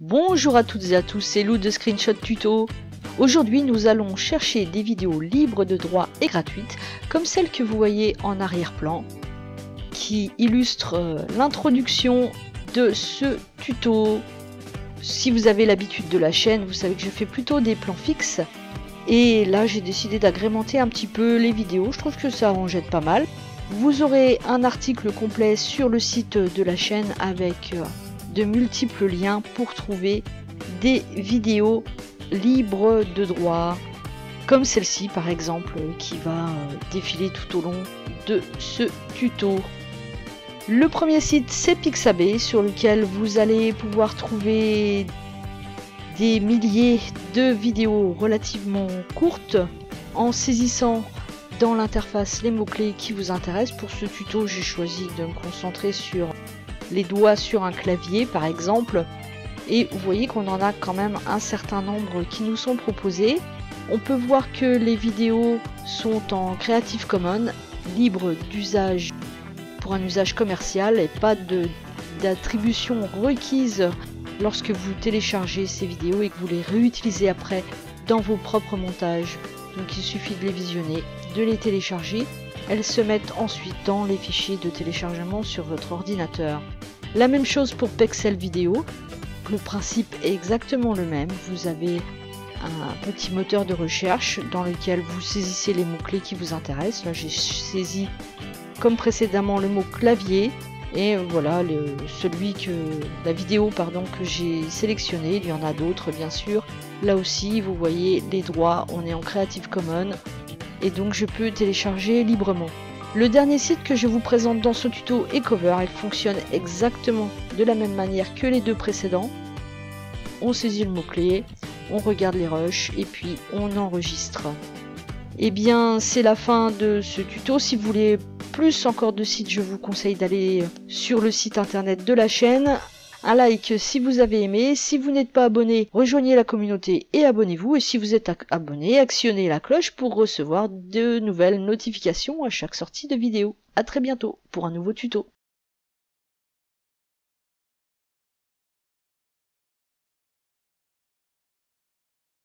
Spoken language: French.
Bonjour à toutes et à tous, c'est Lou de Screenshot Tuto. Aujourd'hui nous allons chercher des vidéos libres de droit et gratuites, comme celle que vous voyez en arrière-plan, qui illustre l'introduction de ce tuto. Si vous avez l'habitude de la chaîne, vous savez que je fais plutôt des plans fixes. Et là j'ai décidé d'agrémenter un petit peu les vidéos, je trouve que ça en jette pas mal. Vous aurez un article complet sur le site de la chaîne avec de multiples liens pour trouver des vidéos libres de droit, comme celle-ci par exemple qui va défiler tout au long de ce tuto. Le premier site c'est Pixabay, sur lequel vous allez pouvoir trouver des milliers de vidéos relativement courtes en saisissant dans l'interface les mots-clés qui vous intéressent. Pour ce tuto j'ai choisi de me concentrer sur les doigts sur un clavier par exemple, et vous voyez qu'on en a quand même un certain nombre qui nous sont proposés. On peut voir que les vidéos sont en Creative Commons, libre d'usage pour un usage commercial et pas d'attribution requise lorsque vous téléchargez ces vidéos et que vous les réutilisez après dans vos propres montages. Donc il suffit de les visionner, de les télécharger. Elles se mettent ensuite dans les fichiers de téléchargement sur votre ordinateur. La même chose pour Pexel Vidéo. Le principe est exactement le même. Vous avez un petit moteur de recherche dans lequel vous saisissez les mots-clés qui vous intéressent. Là j'ai saisi comme précédemment le mot clavier. Et voilà la vidéo que j'ai sélectionnée. Il y en a d'autres bien sûr. Là aussi vous voyez les droits, on est en Creative Commons et donc je peux télécharger librement. Le dernier site que je vous présente dans ce tuto est Cover. Il fonctionne exactement de la même manière que les deux précédents. On saisit le mot-clé, on regarde les rushs et puis on enregistre. Et bien c'est la fin de ce tuto. Si vous voulez plus encore de sites, je vous conseille d'aller sur le site internet de la chaîne. Un like si vous avez aimé. Si vous n'êtes pas abonné, rejoignez la communauté et abonnez-vous. Et si vous êtes abonné, actionnez la cloche pour recevoir de nouvelles notifications à chaque sortie de vidéo. A très bientôt pour un nouveau tuto.